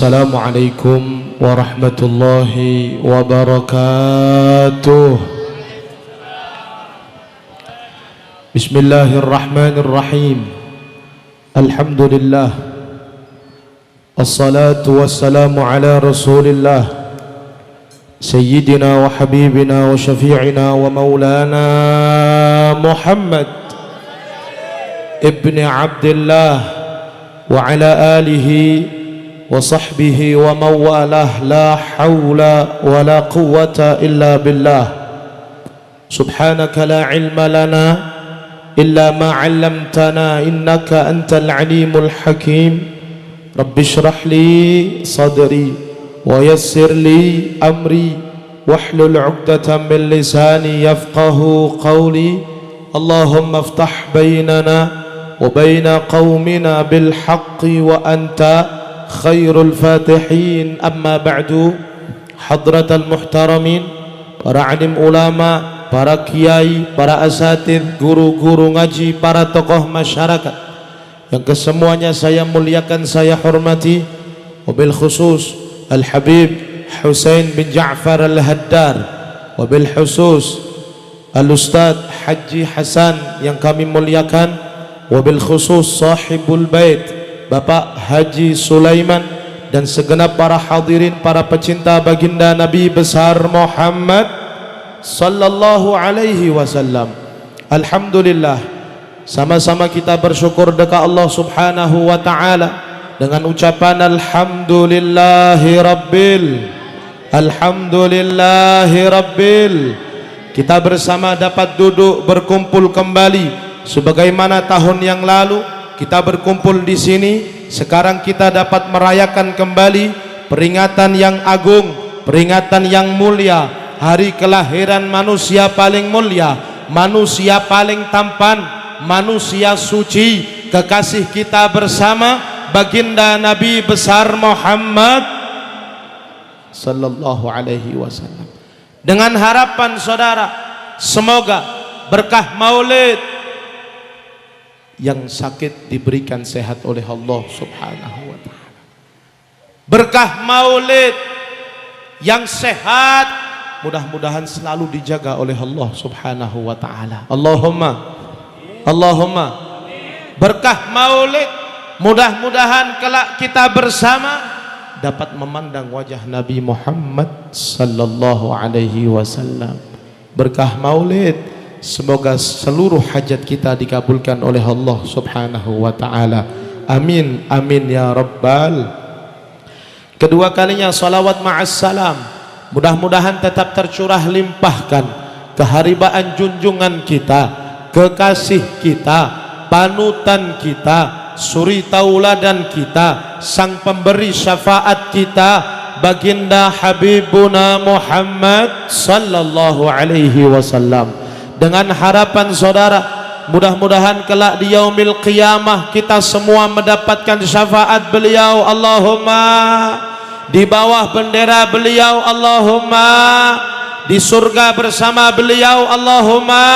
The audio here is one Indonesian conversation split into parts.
Assalamualaikum warahmatullahi wabarakatuh. Bismillahirrahmanirrahim. Alhamdulillah. Assalatu wassalamu ala Rasulillah Sayyidina wa habibina wa syafi'ina wa maulana Muhammad ibni Abdillah wa ala alihi wa sahbihi wa mawalah. La hawla wa la quwwata illa billah. Subhanaka la ilma lana illa ma 'allamtana innaka antal alimul hakim. Rabbi shrah li sadri wa yassir li amri wahlul 'uqdatam min lisani yafqahu qawli. Allahumma iftah bainana wa baina qaumina bil haqqi wa anta khairul fatihin. Amma ba'du. Hadratal muhtaramin, para alim ulama, para kiai, para asatidz, guru-guru ngaji, para tokoh masyarakat yang kesemuanya saya muliakan, saya hormati. Wabil khusus Al-Habib Husain bin Ja'far Al-Haddar, wabil khusus Al-Ustadz Haji Hasan yang kami muliakan, wabil khusus sahibul bait Bapak Haji Sulaiman, dan segenap para hadirin, para pecinta baginda Nabi besar Muhammad sallallahu alaihi wasallam. Alhamdulillah, sama-sama kita bersyukur dekat Allah subhanahu wa ta'ala dengan ucapan Alhamdulillahi Rabbil. Kita bersama dapat duduk berkumpul kembali sebagaimana tahun yang lalu kita berkumpul di sini. Sekarang kita dapat merayakan kembali peringatan yang agung, peringatan yang mulia, hari kelahiran manusia paling mulia, manusia paling tampan, manusia suci, kekasih kita bersama, baginda Nabi besar Muhammad sallallahu alaihi wasallam. Dengan harapan saudara, semoga berkah maulid, yang sakit diberikan sehat oleh Allah subhanahu wa ta'ala. Berkah maulid, yang sehat mudah-mudahan selalu dijaga oleh Allah subhanahu wa ta'ala. Allahumma berkah maulid, mudah-mudahan kelak kita bersama dapat memandang wajah Nabi Muhammad sallallahu alaihi wasallam. Berkah maulid, semoga seluruh hajat kita dikabulkan oleh Allah subhanahu wa ta'ala. Amin, amin ya rabbal. Kedua kalinya salawat ma'assalam, mudah-mudahan tetap tercurah limpahkan keharibaan junjungan kita, kekasih kita, panutan kita, suri tauladan kita, sang pemberi syafaat kita, baginda Habibuna Muhammad sallallahu alaihi wasallam. Dengan harapan saudara, mudah-mudahan kelak di yaumil qiyamah kita semua mendapatkan syafaat beliau. Allahumma di bawah bendera beliau. Allahumma di surga bersama beliau. Allahumma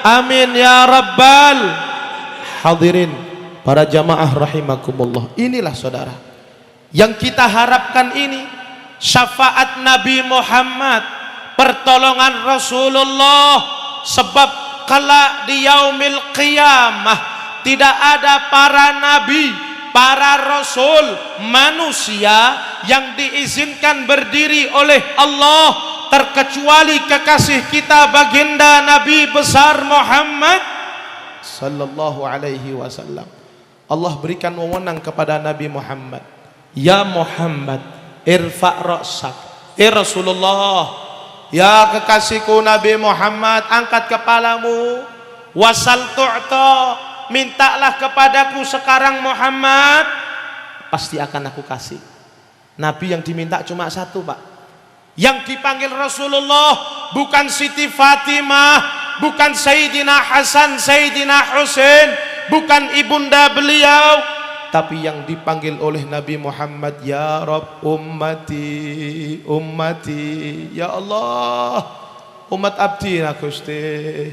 amin ya rabbal. Hadirin para jamaah rahimakumullah, inilah saudara yang kita harapkan ini, syafaat Nabi Muhammad, pertolongan Rasulullah. Sebab kala di yaumil qiyamah tidak ada para nabi, para rasul, manusia yang diizinkan berdiri oleh Allah terkecuali kekasih kita baginda Nabi besar Muhammad sallallahu alaihi wasallam. Allah berikan wewenang kepada Nabi Muhammad, ya Muhammad irfa' ra'sak, Rasulullah, ya kekasihku Nabi Muhammad, angkat kepalamu. Wasal tu'ta, mintalah kepadaku sekarang Muhammad, pasti akan aku kasih. Nabi yang diminta cuma satu, Pak. Yang dipanggil Rasulullah bukan Siti Fatimah, bukan Sayyidina Hasan, Sayyidina Husain, bukan ibunda beliau, tapi yang dipanggil oleh Nabi Muhammad, ya Rabb ummati, ummati, ya Allah umat abdi na Gusti.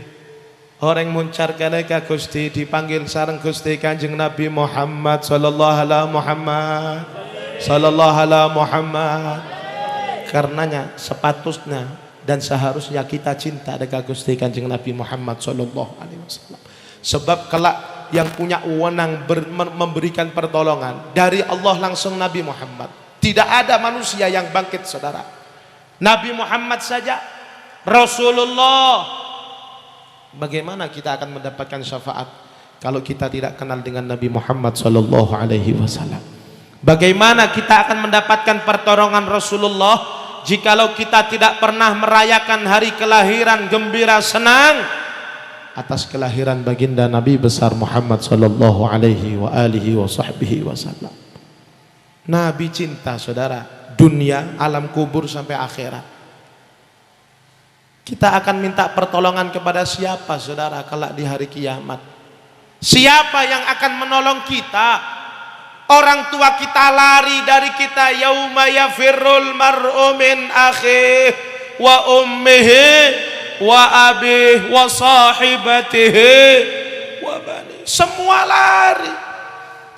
Orang muncar kaleka Gusti dipanggil sareng Gusti Kanjeng Nabi Muhammad sallallahu alaihi Muhammad. Sallallahu alaihi Muhammad. Karenanya sepatutnya dan seharusnya kita cinta dengan Gusti Kanjeng Nabi Muhammad sallallahu alaihi wasallam. Sebab kelak yang punya wewenang memberikan pertolongan dari Allah langsung Nabi Muhammad. Tidak ada manusia yang bangkit, saudara. Nabi Muhammad saja, Rasulullah. Bagaimana kita akan mendapatkan syafaat kalau kita tidak kenal dengan Nabi Muhammad sallallahu alaihi wasallam? Bagaimana kita akan mendapatkan pertolongan Rasulullah jikalau kita tidak pernah merayakan hari kelahiran gembira senang atas kelahiran baginda Nabi besar Muhammad sallallahu alaihi wa alihi wa sahbihi wasallam. Nabi cinta, saudara, dunia, alam kubur sampai akhirat. Kita akan minta pertolongan kepada siapa, saudara, kelak di hari kiamat? Siapa yang akan menolong kita? Orang tua kita lari dari kita. Yauma yafirrul mar'u min akhihi wa ummihi wa abihi wa sahibatihi wa bani. Semua lari.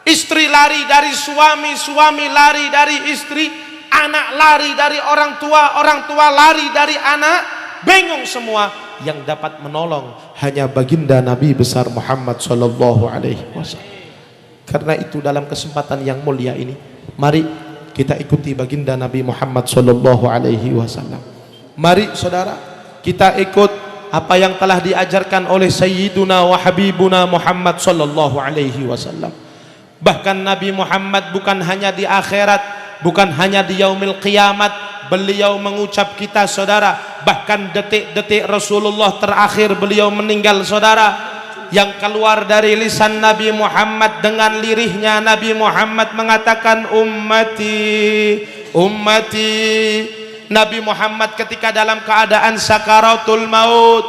Istri lari dari suami, suami lari dari istri, anak lari dari orang tua lari dari anak. Bingung semua. Yang dapat menolong hanya baginda Nabi besar Muhammad sallallahu alaihi wasallam. Karena itu dalam kesempatan yang mulia ini, mari kita ikuti baginda Nabi Muhammad sallallahu alaihi wasallam. Mari saudara, kita ikut apa yang telah diajarkan oleh Sayyiduna wa Habibuna Muhammad sallallahu alaihi wasallam. Bahkan Nabi Muhammad bukan hanya di akhirat, bukan hanya di yaumil kiamat, beliau mengucap kita, saudara, bahkan detik-detik Rasulullah terakhir beliau meninggal, saudara, yang keluar dari lisan Nabi Muhammad dengan lirihnya Nabi Muhammad mengatakan ummati, ummati. Nabi Muhammad ketika dalam keadaan sakaratul maut,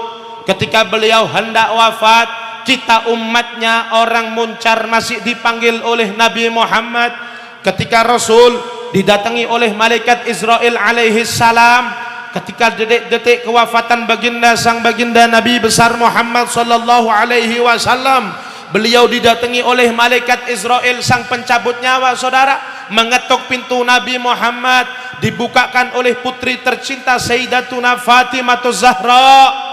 ketika beliau hendak wafat, kita umatnya orang muncar masih dipanggil oleh Nabi Muhammad. Ketika Rasul didatangi oleh malaikat Israel alaihi salam, ketika detik-detik kewafatan baginda sang baginda Nabi besar Muhammad sallallahu alaihi wasallam, beliau didatangi oleh malaikat Israel sang pencabut nyawa, saudara, mengetuk pintu Nabi Muhammad, dibukakan oleh putri tercinta Sayyidatuna Fatimah Zahra.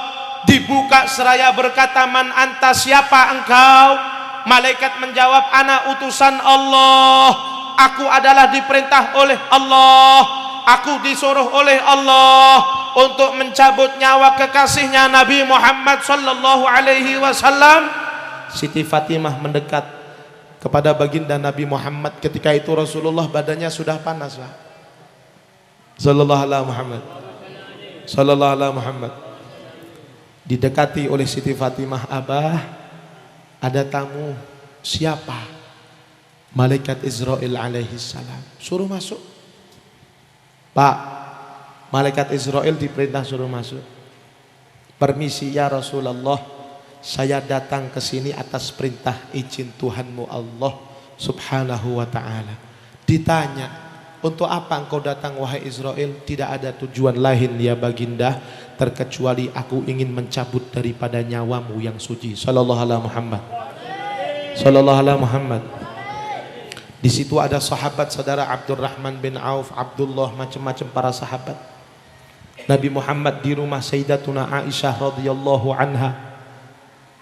Dibuka seraya berkata, man anta, siapa engkau? Malaikat menjawab, ana utusan Allah, aku adalah diperintah oleh Allah, aku disuruh oleh Allah untuk mencabut nyawa kekasihnya Nabi Muhammad sallallahu alaihi wasallam. Siti Fatimah mendekat kepada baginda Nabi Muhammad. Ketika itu Rasulullah badannya sudah panas, Pak. Sallallahu alaihi Muhammad. Sallallahu alaihi Muhammad. Didekati oleh Siti Fatimah, Abah, ada tamu. Siapa? Malaikat Israel alaihi salam. Suruh masuk. Pak, malaikat Israel diperintah suruh masuk. Permisi ya Rasulullah, saya datang ke sini atas perintah izin Tuhanmu Allah subhanahu wa ta'ala. Ditanya, untuk apa engkau datang wahai Israel? Tidak ada tujuan lain ya baginda, terkecuali aku ingin mencabut daripada nyawamu yang suci. Sallallahu alaihi Muhammad. Sallallahu alaihi Muhammad. Di situ ada sahabat, saudara, Abdurrahman bin Auf, Abdullah, macam-macam para sahabat. Nabi Muhammad di rumah Sayyidatuna Aisyah radhiyallahu anha.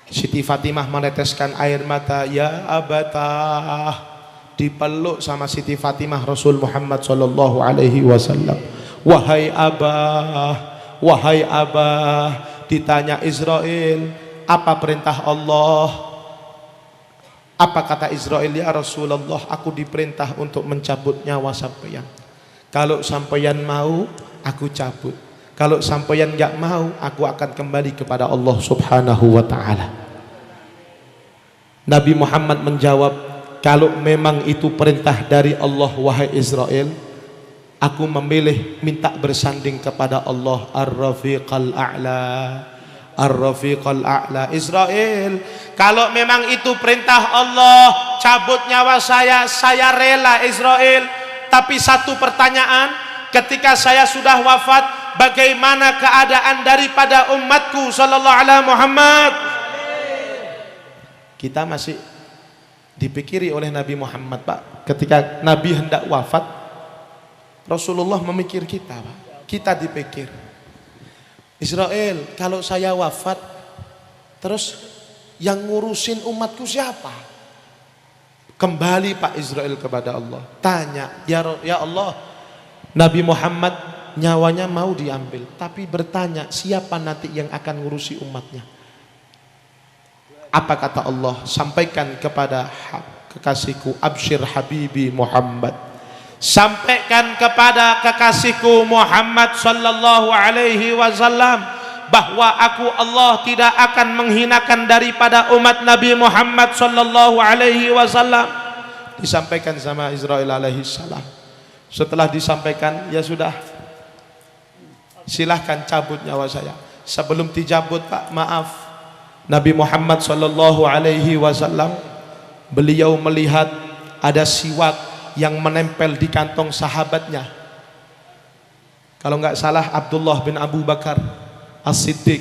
Siti Fatimah meneteskan air mata, ya abatah. Dipeluk sama Siti Fatimah Rasul Muhammad sallallahu alaihi wasallam. Wahai abah, wahai abah. Ditanya Israel, apa perintah Allah? Apa kata Israel? Ya Rasulullah, aku diperintah untuk mencabut nyawa sampeyan. Kalau sampeyan mau, aku cabut. Kalau sampeyan enggak mau, aku akan kembali kepada Allah subhanahu wa ta'ala. Nabi Muhammad menjawab, kalau memang itu perintah dari Allah wahai Israel, aku memilih minta bersanding kepada Allah Ar-Rafiqal A'la. Ar-Rafiqal A'la. Israel, kalau memang itu perintah Allah, cabut nyawa saya rela Israel. Tapi satu pertanyaan, ketika saya sudah wafat, bagaimana keadaan daripada umatku sallallahu alaihi Muhammad? Kita masih dipikiri oleh Nabi Muhammad, Pak. Ketika Nabi hendak wafat, Rasulullah memikir kita, Pak. Kita dipikir, Israel, kalau saya wafat, terus yang ngurusin umatku siapa? Kembali Pak Israel kepada Allah, tanya, ya Allah, Nabi Muhammad nyawanya mau diambil, tapi bertanya siapa nanti yang akan ngurusi umatnya? Apa kata Allah? Sampaikan kepada kekasihku, absyir habibi Muhammad, sampaikan kepada kekasihku Muhammad sallallahu alaihi wasallam bahwa aku Allah tidak akan menghinakan daripada umat Nabi Muhammad sallallahu alaihi wasallam. Disampaikan sama Israel alaihi salam. Setelah disampaikan, ya sudah, silahkan cabut nyawa saya. Sebelum dicabut, Pak, maaf, Nabi Muhammad sallallahu alaihi wasallam, beliau melihat ada siwak yang menempel di kantong sahabatnya. Kalau nggak salah Abdullah bin Abu Bakar As-Siddiq,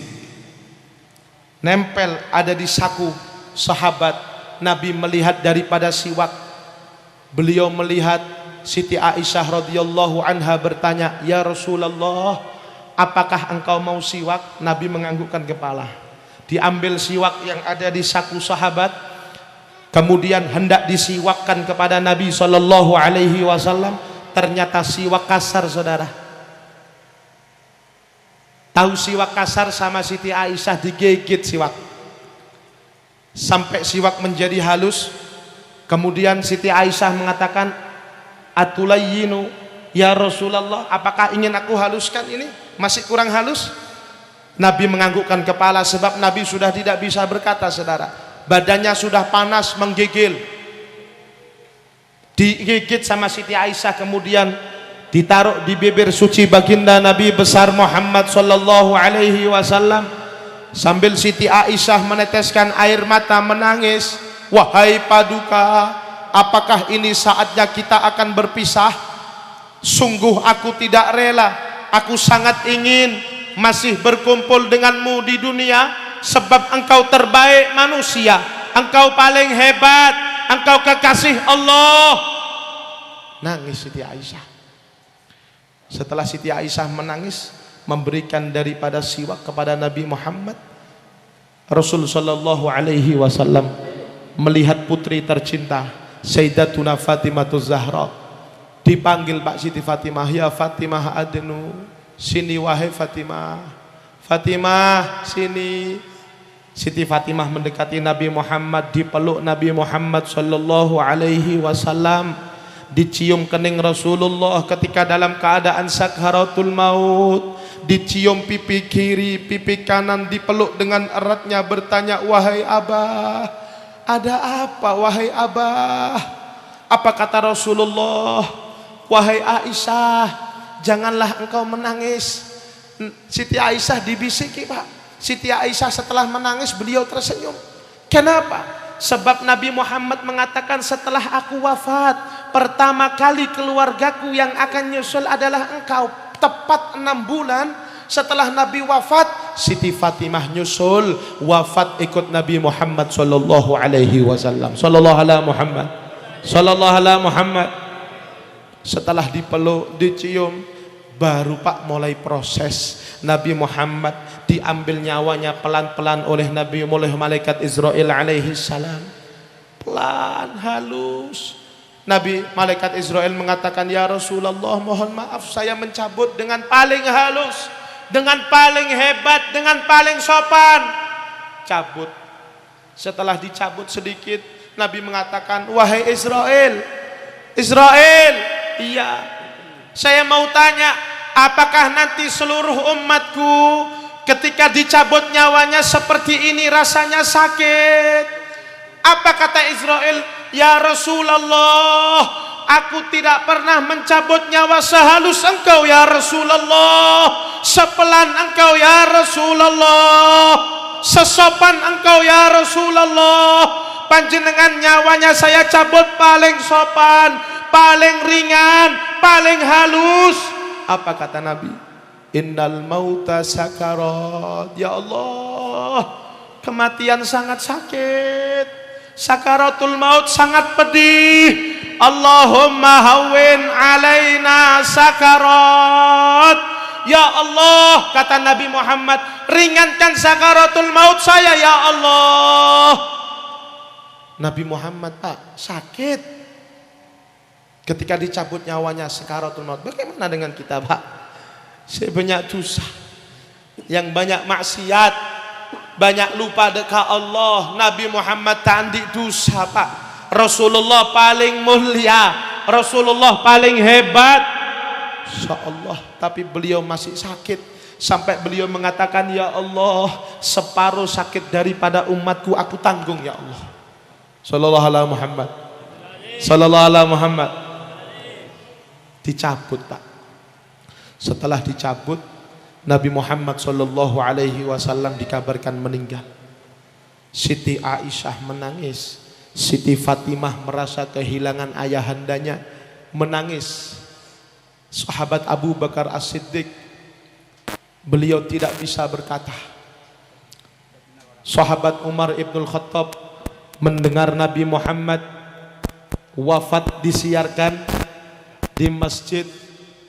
nempel ada di saku sahabat. Nabi melihat daripada siwak, beliau melihat Siti Aisyah radhiyallahu anha bertanya, ya Rasulullah, apakah engkau mau siwak? Nabi menganggukkan kepala. Diambil siwak yang ada di saku sahabat, kemudian hendak disiwakkan kepada Nabi sallallahu alaihi wasallam. Ternyata siwak kasar, saudara. Tahu siwak kasar? Sama Siti Aisyah digigit siwak sampai siwak menjadi halus. Kemudian Siti Aisyah mengatakan, atulayyinu ya Rasulullah, apakah ingin aku haluskan ini? Masih kurang halus? Nabi menganggukkan kepala, sebab Nabi sudah tidak bisa berkata, saudara. Badannya sudah panas, menggigil. Digigit sama Siti Aisyah, kemudian ditaruh di bibir suci baginda Nabi besar Muhammad sallallahu alaihi wasallam. Sambil Siti Aisyah meneteskan air mata, menangis, wahai paduka, apakah ini saatnya kita akan berpisah? Sungguh aku tidak rela, aku sangat ingin masih berkumpul denganmu di dunia, sebab engkau terbaik manusia, engkau paling hebat, engkau kekasih Allah. Nangis Siti Aisyah. Setelah Siti Aisyah menangis, memberikan daripada siwak kepada Nabi Muhammad, Rasul sallallahu alaihi wasallam melihat putri tercinta Sayyidatuna Fatimah Zahra. Dipanggil Pak Siti Fatimah, ya Fatimah adnu, sini wahai Fatimah. Fatimah sini. Siti Fatimah mendekati Nabi Muhammad, dipeluk Nabi Muhammad sallallahu alaihi wasallam, dicium kening Rasulullah ketika dalam keadaan sakaratul maut, dicium pipi kiri, pipi kanan, dipeluk dengan eratnya, bertanya, wahai Abah, ada apa wahai Abah? Apa kata Rasulullah? Wahai Aisyah, janganlah engkau menangis. Siti Aisyah dibisiki, Pak. Siti Aisyah setelah menangis, beliau tersenyum. Kenapa? Sebab Nabi Muhammad mengatakan, setelah aku wafat, pertama kali keluargaku yang akan nyusul adalah engkau. Tepat 6 bulan setelah Nabi wafat, Siti Fatimah nyusul, wafat ikut Nabi Muhammad sallallahu alaihi wasallam. Sallallahu ala Muhammad, sallallahu ala Muhammad. Setelah dipeluk, dicium, baru Pak mulai proses. Nabi Muhammad diambil nyawanya pelan-pelan oleh Nabi, oleh malaikat Israel alaihi salam. Pelan, halus. Nabi malaikat Israel mengatakan, ya Rasulullah, mohon maaf saya mencabut dengan paling halus, dengan paling hebat, dengan paling sopan. Cabut. Setelah dicabut sedikit, Nabi mengatakan, wahai Israel, Israel, iya, saya mau tanya, apakah nanti seluruh umatku ketika dicabut nyawanya seperti ini rasanya sakit? Apa kata Israel? Ya Rasulullah, aku tidak pernah mencabut nyawa sehalus engkau ya Rasulullah, sepelan engkau ya Rasulullah, sesopan engkau ya Rasulullah. Panjenengan nyawanya saya cabut paling sopan, paling ringan, paling halus. Apa kata Nabi? Innal mauta sakarat. Ya Allah, kematian sangat sakit. Sakaratul maut sangat pedih. Allahumma hawwin alaina sakarat. Ya Allah, kata Nabi Muhammad, ringankan sakaratul maut saya ya Allah. Nabi Muhammad Pak sakit ketika dicabut nyawanya sakaratul maut. Bagaimana dengan kita Pak? Saya banyak dosa, yang banyak maksiat, banyak lupa dekat Allah. Nabi Muhammad tandi dosa Pak. Rasulullah paling mulia, Rasulullah paling hebat, Insya Allah, tapi beliau masih sakit sampai beliau mengatakan, ya Allah, separuh sakit daripada umatku aku tanggung ya Allah. Sallallahu alaihi Muhammad, sallallahu alaihi Muhammad. Dicabut Pak. Setelah dicabut, Nabi Muhammad sallallahu alaihi wasallam dikabarkan meninggal. Siti Aisyah menangis, Siti Fatimah merasa kehilangan ayahandanya, menangis. Sahabat Abu Bakar As-Siddiq, beliau tidak bisa berkata. Sahabat Umar Ibnul Khattab mendengar Nabi Muhammad wafat disiarkan di masjid,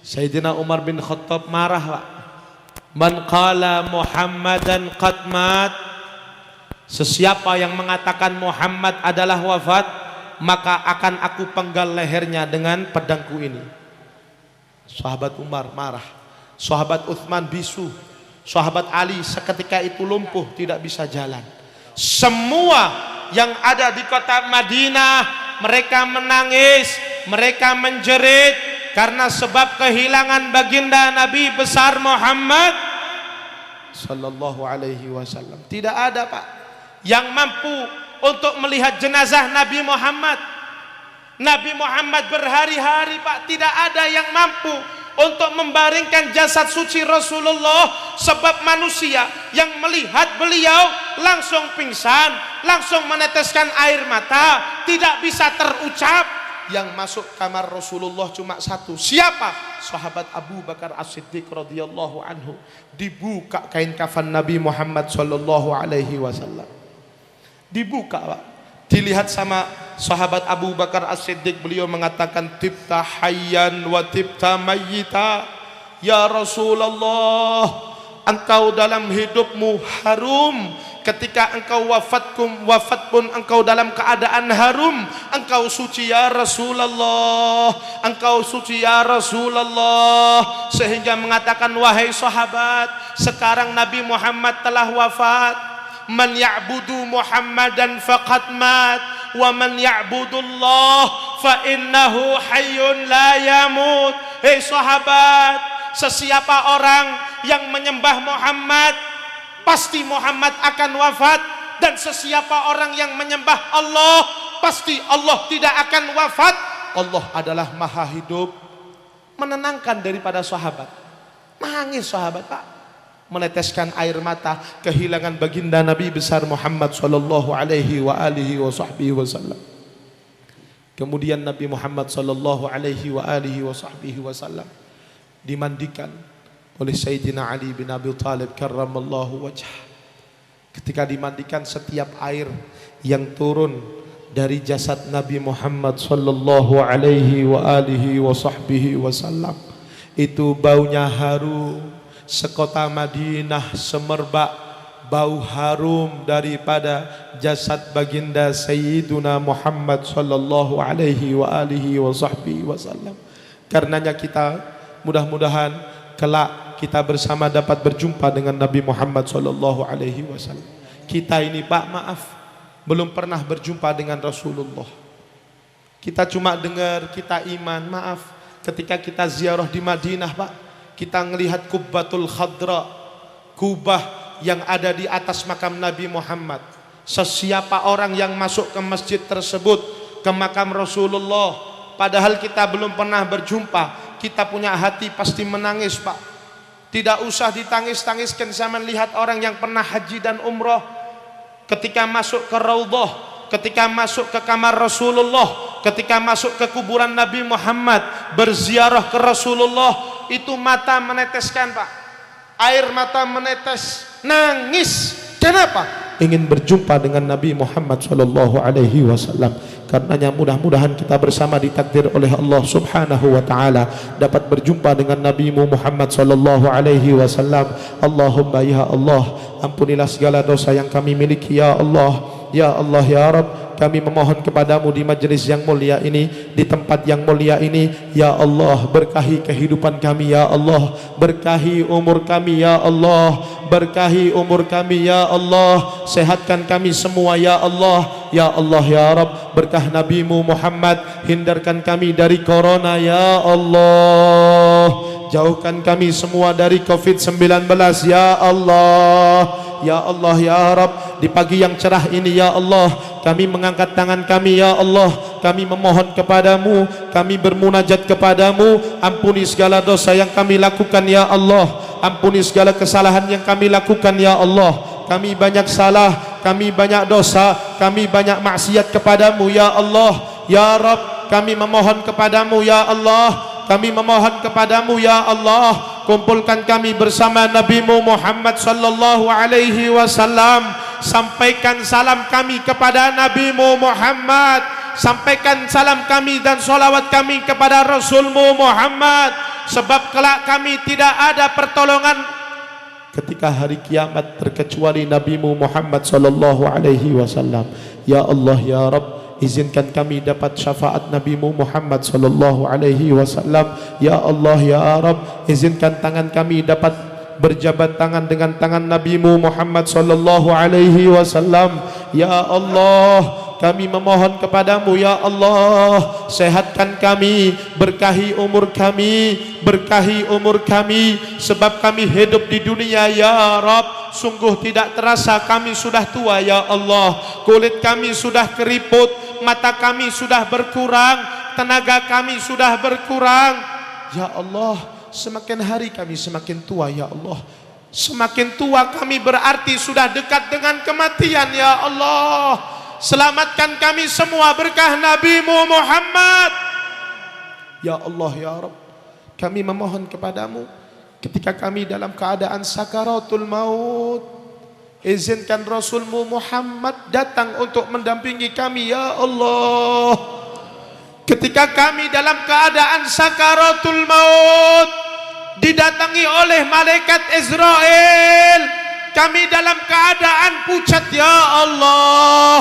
Sayyidina Umar bin Khattab marah Pak. Man qala Muhammadan qad mat, sesiapa yang mengatakan Muhammad adalah wafat, maka akan aku penggal lehernya dengan pedangku ini. Sahabat Umar marah, sahabat Uthman bisu, sahabat Ali seketika itu lumpuh, tidak bisa jalan. Semua yang ada di kota Madinah, mereka menangis, mereka menjerit karena sebab kehilangan baginda Nabi besar Muhammad sallallahu alaihi wasallam. Tidak ada Pak yang mampu untuk melihat jenazah Nabi Muhammad. Nabi Muhammad berhari-hari Pak tidak ada yang mampu untuk membaringkan jasad suci Rasulullah, sebab manusia yang melihat beliau langsung pingsan, langsung meneteskan air mata, tidak bisa terucap. Yang masuk kamar Rasulullah cuma satu. Siapa? Sahabat Abu Bakar As-Siddiq radhiyallahu anhu. Dibuka kain kafan Nabi Muhammad sallallahu alaihi wasallam. Dibuka Pak. Dilihat sama sahabat Abu Bakar As-Siddiq, beliau mengatakan, tibta hayyan wa tibta mayyita. Ya Rasulullah, engkau dalam hidupmu harum, ketika engkau wafat pun engkau dalam keadaan harum. Engkau suci ya Rasulullah, engkau suci ya Rasulullah. Sehingga mengatakan, wahai sahabat, sekarang Nabi Muhammad telah wafat. Man ya'budu Muhammadan faqad mat, wa man ya'budullah fa innahu hayyun la yamut. Hei sahabat, sesiapa orang yang menyembah Muhammad, pasti Muhammad akan wafat. Dan sesiapa orang yang menyembah Allah, pasti Allah tidak akan wafat. Allah adalah maha hidup. Menenangkan daripada sahabat. Nangis sahabat Pak, meneteskan air mata kehilangan baginda Nabi besar Muhammad sallallahu alaihi wa alihi wa sahbihi wasallam. Kemudian Nabi Muhammad sallallahu alaihi wa alihi wa sahbihi wasallam dimandikan oleh Sayyidina Ali bin Abi Thalib karramallahu wajhah. Ketika dimandikan, setiap air yang turun dari jasad Nabi Muhammad sallallahu alaihi wa alihi wa sahbihi wasallam itu baunya harum. Sekota Madinah semerbak bau harum daripada jasad baginda Sayyiduna Muhammad sallallahu alaihi wa alihi wa sahbihi wasallam. Karenanya kita mudah-mudahan kelak kita bersama dapat berjumpa dengan Nabi Muhammad sallallahu alaihi wasallam. Kita ini Pak, maaf, belum pernah berjumpa dengan Rasulullah. Kita cuma dengar, kita iman, maaf. Ketika kita ziarah di Madinah Pak, kita melihat kubbatul khadra, kubah yang ada di atas makam Nabi Muhammad. Sesiapa orang yang masuk ke masjid tersebut, ke makam Rasulullah, padahal kita belum pernah berjumpa, kita punya hati pasti menangis Pak. Tidak usah ditangis-tangiskan sama melihat orang yang pernah haji dan umroh. Ketika masuk ke Raudhah, ketika masuk ke kamar Rasulullah, ketika masuk ke kuburan Nabi Muhammad, berziarah ke Rasulullah, itu mata meneteskan Pak, air mata menetes, nangis. Kenapa? ingin berjumpa dengan Nabi Muhammad sallallahu alaihi wasallam. Karenanya mudah-mudahan kita bersama ditakdir oleh Allah Subhanahu wa taala dapat berjumpa dengan Nabi Muhammad sallallahu alaihi wasallam. Allahumma ya Allah, ampunilah segala dosa yang kami miliki ya Allah. Ya Allah ya Rabb, kami memohon kepadamu di majlis yang mulia ini, di tempat yang mulia ini. Ya Allah, berkahi kehidupan kami ya Allah, berkahi umur kami ya Allah, berkahi umur kami ya Allah, sehatkan kami semua ya Allah. Ya Allah ya Rabb, berkah Nabi-Mu Muhammad, hindarkan kami dari corona ya Allah, jauhkan kami semua dari COVID-19 ya Allah. Ya Allah ya Rabb, di pagi yang cerah ini ya Allah, kami mengangkat tangan kami ya Allah, kami memohon kepadamu, kami bermunajat kepadamu. Ampuni segala dosa yang kami lakukan ya Allah, ampuni segala kesalahan yang kami lakukan ya Allah. Kami banyak salah, kami banyak dosa, kami banyak maksiat kepadamu ya Allah. Ya Rabb, kami memohon kepadamu ya Allah, kami memohon kepadamu ya Allah, kumpulkan kami bersama Nabi-Mu Muhammad sallallahu alaihi wasallam. Sampaikan salam kami kepada Nabi-Mu Muhammad, sampaikan salam kami dan salawat kami kepada Rasul-Mu Muhammad, sebab kelak kami tidak ada pertolongan ketika hari kiamat terkecuali Nabi-Mu Muhammad sallallahu alaihi wasallam. Ya Allah ya Rabb, izinkan kami dapat syafaat Nabi-Mu Muhammad sallallahu alaihi wasallam. Ya Allah ya Rabb, izinkan tangan kami dapat berjabat tangan dengan tangan Nabi-Mu Muhammad sallallahu alaihi wasallam. Ya Allah, kami memohon kepadamu ya Allah, sehatkan kami, berkahi umur kami, berkahi umur kami, sebab kami hidup di dunia ya Rabb, sungguh tidak terasa kami sudah tua ya Allah. Kulit kami sudah keriput, mata kami sudah berkurang, tenaga kami sudah berkurang. Ya Allah, semakin hari kami semakin tua ya Allah. Semakin tua kami berarti sudah dekat dengan kematian ya Allah. Selamatkan kami semua berkah Nabi-Mu Muhammad. Ya Allah ya Rabb, kami memohon kepadamu ketika kami dalam keadaan sakaratul maut, izinkan Rasul-Mu Muhammad datang untuk mendampingi kami ya Allah. Ketika kami dalam keadaan sakaratul maut, didatangi oleh malaikat Israel, kami dalam keadaan pucat ya Allah,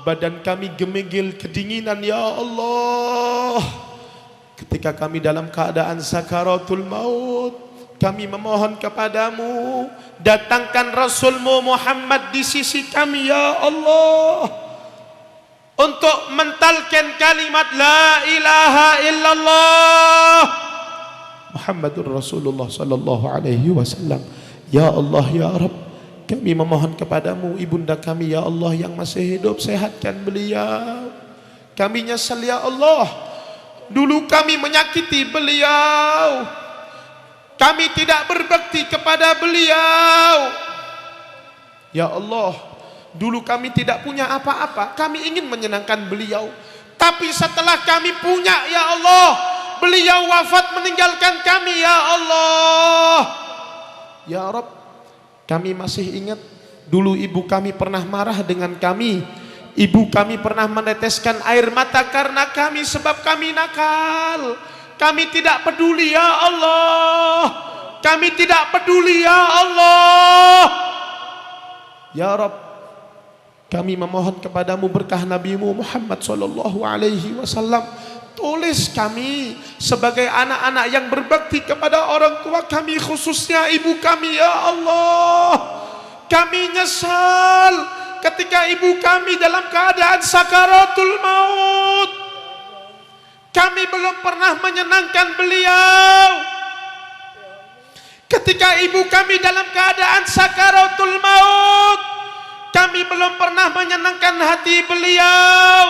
badan kami gemegil kedinginan ya Allah. Ketika kami dalam keadaan sakaratul maut, kami memohon kepadamu, datangkan Rasul-Mu Muhammad di sisi kami ya Allah, untuk mentalkan kalimat la ilaha illallah Muhammadur Rasulullah sallallahu alaihi wasallam. Ya Allah ya Rabb, kami memohon kepadamu, ibunda kami ya Allah yang masih hidup, sehatkan beliau. Kami nyesal ya Allah, dulu kami menyakiti beliau, kami tidak berbakti kepada beliau. Ya Allah, dulu kami tidak punya apa-apa, kami ingin menyenangkan beliau, tapi setelah kami punya ya Allah, beliau wafat meninggalkan kami ya Allah. Ya Rabb, kami masih ingat dulu ibu kami pernah marah dengan kami. Ibu kami pernah meneteskan air mata karena kami, sebab kami nakal. Kami tidak peduli ya Allah, kami tidak peduli ya Allah. Ya Rabb, kami memohon kepadamu berkah Nabi-Mu Muhammad sallallahu alaihi wasallam, tulis kami sebagai anak-anak yang berbakti kepada orang tua kami, khususnya ibu kami ya Allah. Kami nyesal ketika ibu kami dalam keadaan sakaratul maut, kami belum pernah menyenangkan beliau. Ketika ibu kami dalam keadaan sakaratul maut, kami belum pernah menyenangkan hati beliau.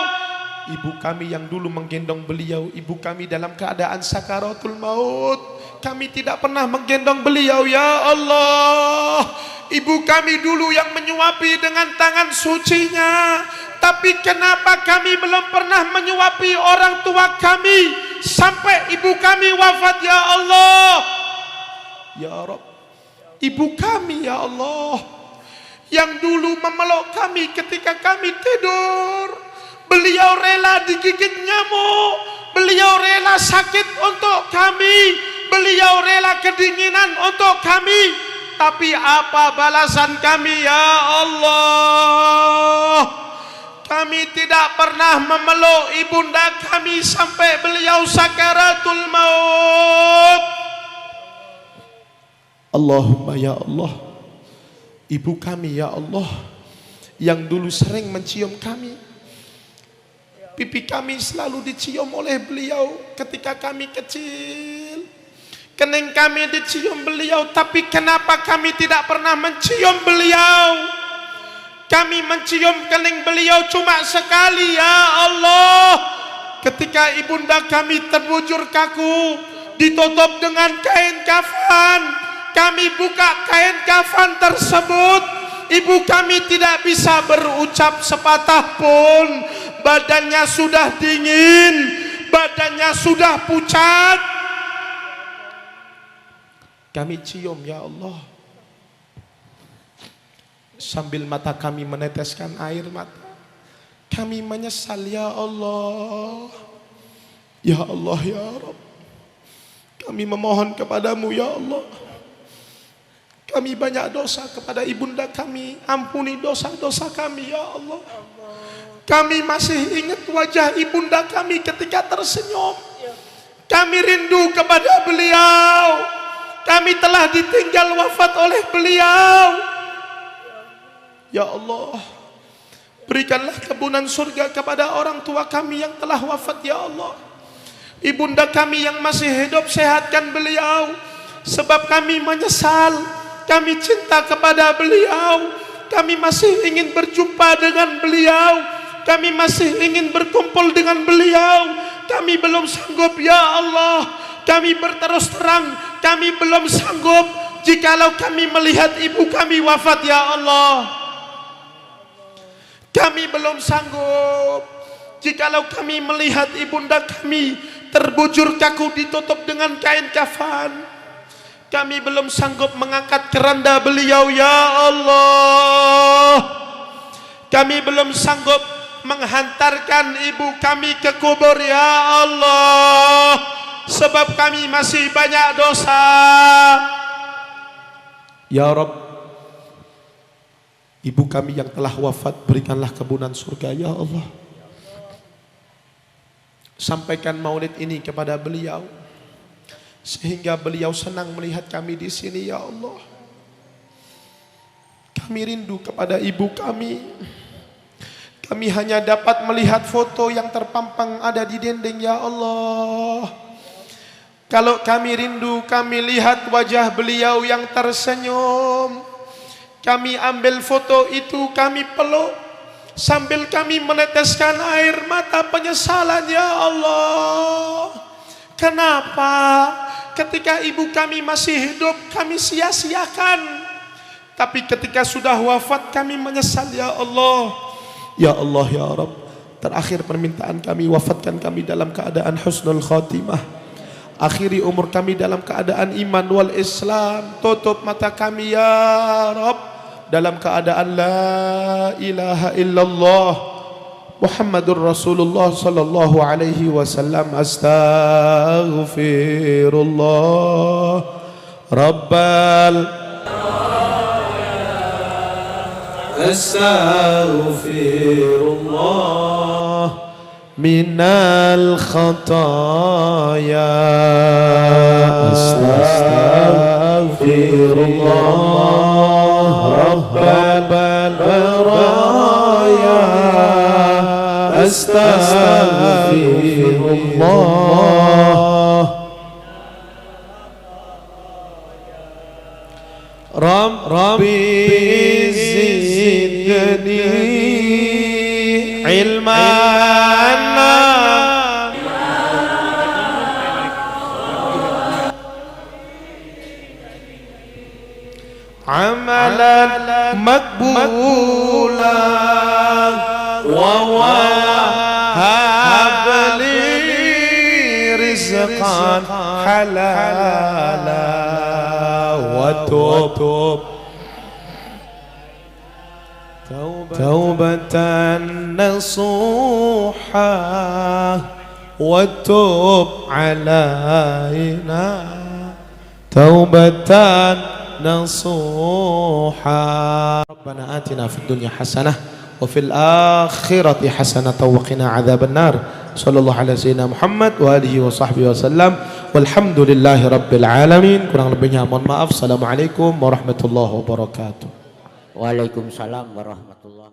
Ibu kami yang dulu menggendong beliau, ibu kami dalam keadaan sakaratul maut, kami tidak pernah menggendong beliau ya Allah. Ibu kami dulu yang menyuapi dengan tangan sucinya, tapi kenapa kami belum pernah menyuapi orang tua kami sampai ibu kami wafat ya Allah. Ya Rabb, ibu kami ya Allah, yang dulu memeluk kami ketika kami tidur. Beliau rela digigit nyamuk, beliau rela sakit untuk kami, beliau rela kedinginan untuk kami. Tapi apa balasan kami ya Allah? Kami tidak pernah memeluk ibunda kami sampai beliau sakaratul maut. Allahumma ya Allah, ibu kami ya Allah, yang dulu sering mencium kami, pipi kami selalu dicium oleh beliau ketika kami kecil. Kening kami dicium beliau, tapi kenapa kami tidak pernah mencium beliau? Kami mencium kening beliau cuma sekali ya Allah. Ketika ibunda kami terbujur kaku, ditutup dengan kain kafan, kami buka kain kafan tersebut, ibu kami tidak bisa berucap sepatah pun. Badannya sudah dingin, badannya sudah pucat. Kami cium ya Allah, sambil mata kami meneteskan air mata. Kami menyesal ya Allah. Ya Allah ya Rabb, kami memohon kepadamu ya Allah. Kami banyak dosa kepada ibunda kami, ampuni dosa-dosa kami ya Allah. Kami masih ingat wajah ibunda kami ketika tersenyum. Kami rindu kepada beliau. Kami telah ditinggal wafat oleh beliau. Ya Allah, berikanlah kebunan surga kepada orang tua kami yang telah wafat ya Allah. Ibunda kami yang masih hidup, sehatkan beliau. Sebab kami menyesal, kami cinta kepada beliau. Kami masih ingin berjumpa dengan beliau. Kami masih ingin berkumpul dengan beliau. Kami belum sanggup ya Allah. Kami berterus terang, kami belum sanggup jikalau kami melihat ibu kami wafat ya Allah. Kami belum sanggup jikalau kami melihat ibunda kami terbujur kaku ditutup dengan kain kafan. Kami belum sanggup mengangkat keranda beliau ya Allah. Kami belum sanggup menghantarkan ibu kami ke kubur ya Allah. Sebab kami masih banyak dosa. Ya Rabb, ibu kami yang telah wafat, berikanlah kebunan surga ya Allah. Sampaikan maulid ini kepada beliau, sehingga beliau senang melihat kami di sini ya Allah. Kami rindu kepada ibu kami. Kami hanya dapat melihat foto yang terpampang ada di dinding ya Allah. Kalau kami rindu, kami lihat wajah beliau yang tersenyum. Kami ambil foto itu, kami peluk, sambil kami meneteskan air mata penyesalan ya Allah. Kenapa ketika ibu kami masih hidup kami sia-siakan, tapi ketika sudah wafat kami menyesal ya Allah. Ya Allah ya Rabb, terakhir permintaan kami, wafatkan kami dalam keadaan husnul khatimah. Akhiri umur kami dalam keadaan iman wal Islam. Tutup mata kami ya Rabb dalam keadaan la ilaha illallah Muhammadur Rasulullah sallallahu alaihi wasallam. Astaghfirullah Rabbal Astaghfirullah minal khataya. Astaghfirullah Rabbal baraya. Astaghfirullah Rabbi zidni ilman amalan makbula wa wahab li rizqan halala wa tub توبة نصوحا وتب علينا توبة نصوحا ربنا آتنا في الدنيا حسنة وفي الآخرة حسنة وقنا عذاب النار صلى الله على سيدنا محمد وآله وصحبه وسلم والحمد لله رب العالمين. Kurang lebihnya mohon maaf. Assalamualaikum warahmatullahi wabarakatuh. Waalaikumsalam warahmatullahi